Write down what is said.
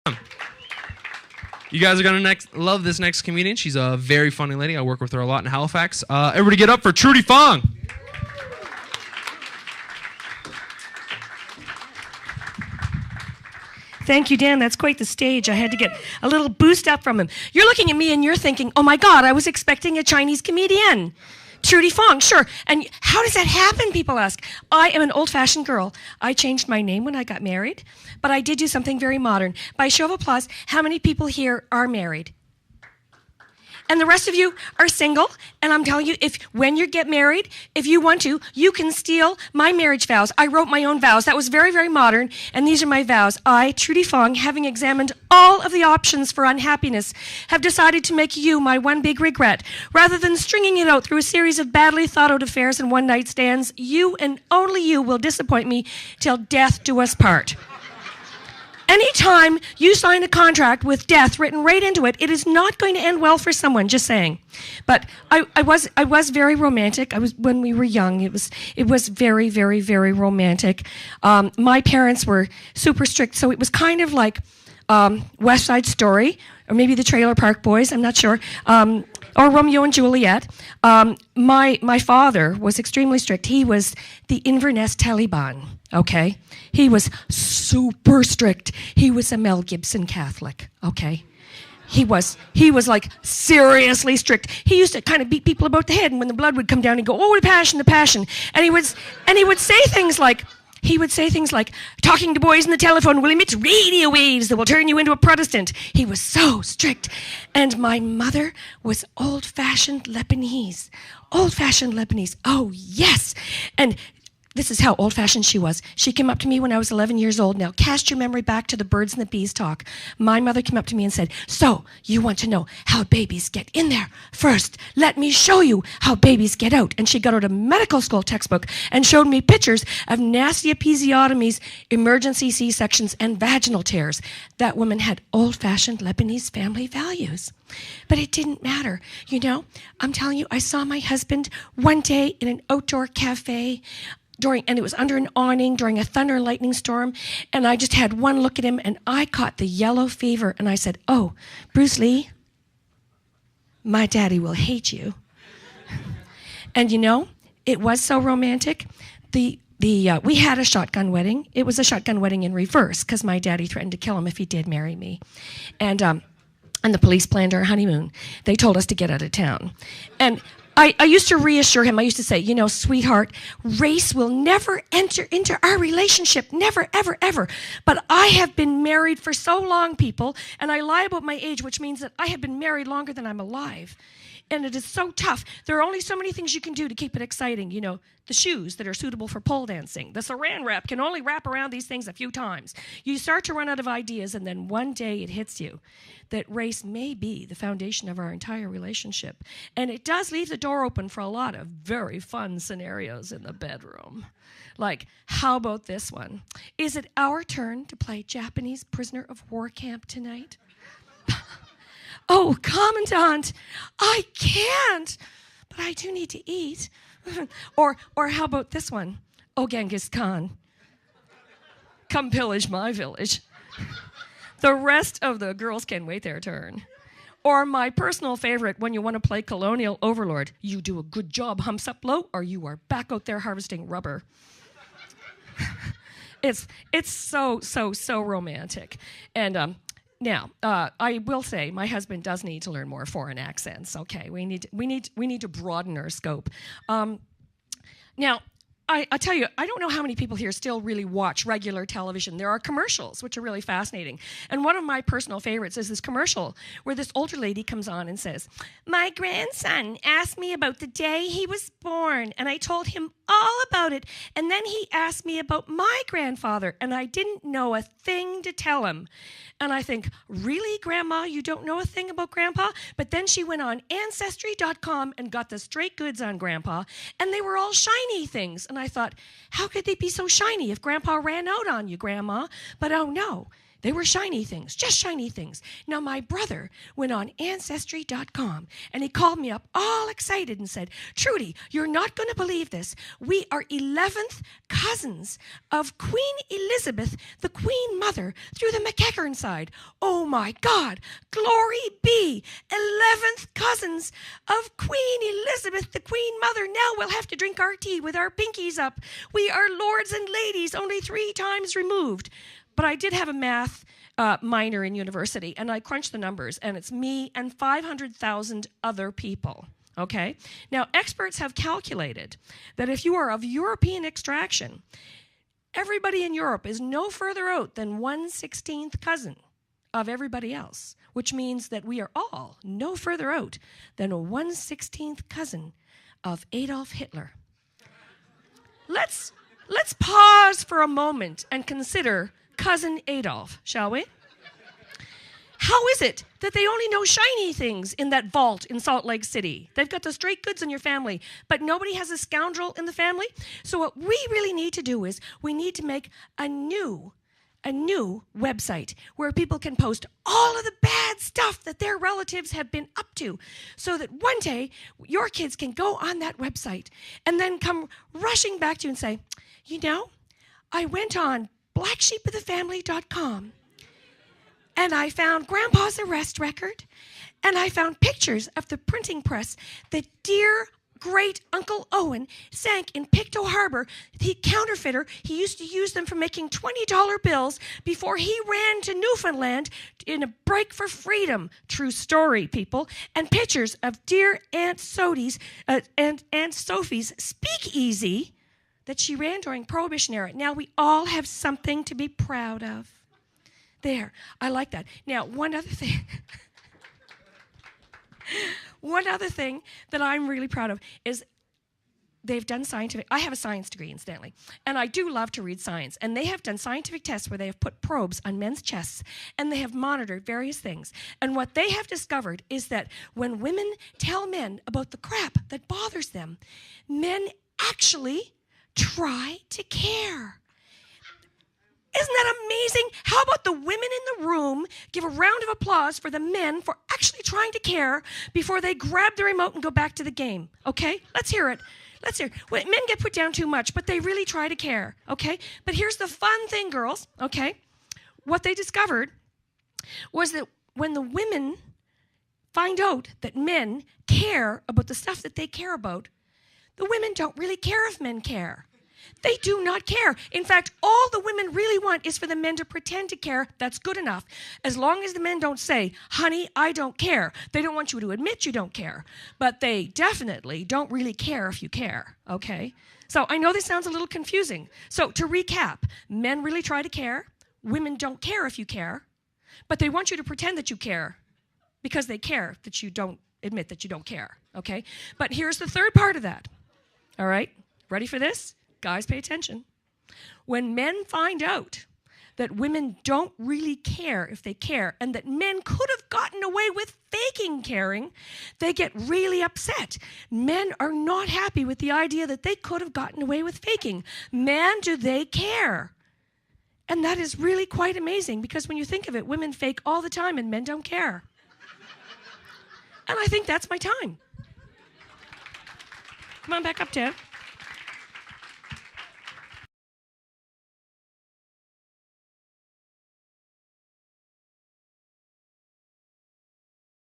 You guys are going to love this next comedian. She's a very funny lady. I work with her a lot in Halifax. Everybody get up for Trudy Fong. Thank you, Dan. That's quite the stage. I had to get a little boost up from him. You're looking at me and you're thinking, oh my God, I was expecting a Chinese comedian. Trudy Fong, sure. And how does that happen, people ask. I am an old-fashioned girl. I changed my name when I got married, but I did do something very modern. By show of applause, how many people here are married? And the rest of you are single, and I'm telling you, when you get married, if you want to, you can steal my marriage vows. I wrote my own vows. That was very, very modern, and these are my vows. I, Trudy Fong, having examined all of the options for unhappiness, have decided to make you my one big regret. Rather than stringing it out through a series of badly thought-out affairs and one-night stands, you and only you will disappoint me till death do us part. Anytime you sign a contract with death written right into it, it is not going to end well for someone, just saying. But I was very romantic. When we were young, it was very, very, very romantic. My parents were super strict, so it was kind of like West Side Story, or maybe the Trailer Park Boys, I'm not sure, or Romeo and Juliet. My father was extremely strict. He was the Inverness Taliban, okay? He was super strict. He was a Mel Gibson Catholic, okay? He was like seriously strict. He used to kind of beat people about the head, and when the blood would come down, he'd go, oh, the passion, the passion. And he would say things like, talking to boys on the telephone will emit radio waves that will turn you into a Protestant. He was so strict. And my mother was old-fashioned Lebanese. Old-fashioned Lebanese. Oh, yes. And this is how old-fashioned she was. She came up to me when I was 11 years old. Now, cast your memory back to the birds and the bees talk. My mother came up to me and said, so, you want to know how babies get in there? First, let me show you how babies get out. And she got out a medical school textbook and showed me pictures of nasty episiotomies, emergency C-sections, and vaginal tears. That woman had old-fashioned Lebanese family values. But it didn't matter. You know, I'm telling you, I saw my husband one day in an outdoor cafe, and it was under an awning during a thunder and lightning storm, and I just had one look at him, and I caught the yellow fever, and I said, oh, Bruce Lee, my daddy will hate you. And you know, it was so romantic. We had a shotgun wedding. It was a shotgun wedding in reverse, because my daddy threatened to kill him if he did marry me. And the police planned our honeymoon. They told us to get out of town. And I used to reassure him. I used to say, you know, sweetheart, race will never enter into our relationship. Never, ever, ever. But I have been married for so long, people, and I lie about my age, which means that I have been married longer than I'm alive. And it is so tough. There are only so many things you can do to keep it exciting. You know, the shoes that are suitable for pole dancing. The saran wrap can only wrap around these things a few times. You start to run out of ideas, and then one day it hits you that race may be the foundation of our entire relationship. And it does leave the door open for a lot of very fun scenarios in the bedroom. Like, how about this one? Is it our turn to play Japanese prisoner of war camp tonight? Oh, Commandant, I can't, but I do need to eat. or how about this one? Oh, Genghis Khan, come pillage my village. The rest of the girls can wait their turn. Or my personal favorite, when you want to play colonial overlord, you do a good job, humps up low, or you are back out there harvesting rubber. It's so romantic. And now, I will say my husband does need to learn more foreign accents. Okay, we need to broaden our scope. Now, I tell you, I don't know how many people here still really watch regular television. There are commercials, which are really fascinating. And one of my personal favorites is this commercial where this older lady comes on and says, my grandson asked me about the day he was born, and I told him all about it. And then he asked me about my grandfather, and I didn't know a thing to tell him. And I think, really, Grandma, you don't know a thing about Grandpa? But then she went on Ancestry.com and got the straight goods on Grandpa, and they were all shiny things. And I thought, how could they be so shiny if Grandpa ran out on you, Grandma? But oh no, They were shiny things, just shiny things. Now, my brother went on Ancestry.com, and he called me up all excited and said, Trudy, you're not going to believe this. We are 11th cousins of Queen Elizabeth, the Queen Mother, through the McEachern side. Oh, my God. Glory be. 11th cousins of Queen Elizabeth, the Queen Mother. Now we'll have to drink our tea with our pinkies up. We are lords and ladies, only 3 times removed. But I did have a math minor in university, and I crunched the numbers, and it's me and 500,000 other people, okay? Now, experts have calculated that if you are of European extraction, everybody in Europe is no further out than 1/16th cousin of everybody else, which means that we are all no further out than a 1/16th cousin of Adolf Hitler. Let's pause for a moment and consider Cousin Adolf, shall we? How is it that they only know shiny things in that vault in Salt Lake City? They've got the straight goods in your family, but nobody has a scoundrel in the family? So what we really need to do is we need to make a new website where people can post all of the bad stuff that their relatives have been up to, so that one day your kids can go on that website and then come rushing back to you and say, you know, I went on blacksheepofthefamily.com and I found Grandpa's arrest record, and I found pictures of the printing press that dear great Uncle Owen sank in Pictou Harbor. The counterfeiter, he used to use them for making $20 bills before he ran to Newfoundland in a break for freedom. True story, people. And pictures of dear Aunt Sophie's speakeasy that she ran during Prohibition era. Now we all have something to be proud of. There, I like that. Now, one other thing. One other thing that I'm really proud of is they've done scientific. I have a science degree, incidentally, and I do love to read science. And they have done scientific tests where they have put probes on men's chests, and they have monitored various things. And what they have discovered is that when women tell men about the crap that bothers them, men actually try to care. Isn't that amazing? How about the women in the room give a round of applause for the men for actually trying to care before they grab the remote and go back to the game, okay? Let's hear it. Let's hear it. Well, men get put down too much, but they really try to care, okay? But here's the fun thing, girls, okay? What they discovered was that when the women find out that men care about the stuff that they care about, the women don't really care if men care. They do not care. In fact, all the women really want is for the men to pretend to care. That's good enough. As long as the men don't say, honey, I don't care. They don't want you to admit you don't care. But they definitely don't really care if you care, okay? So I know this sounds a little confusing. So to recap, men really try to care. Women don't care if you care. But they want you to pretend that you care because they care that you don't admit that you don't care, okay? But here's the third part of that, all right? Ready for this? Guys, pay attention. When men find out that women don't really care if they care, and that men could have gotten away with faking caring, they get really upset. Men are not happy with the idea that they could have gotten away with faking. Man, do they care? And that is really quite amazing, because when you think of it, women fake all the time and men don't care. And I think that's my time. Come on back up, Ted.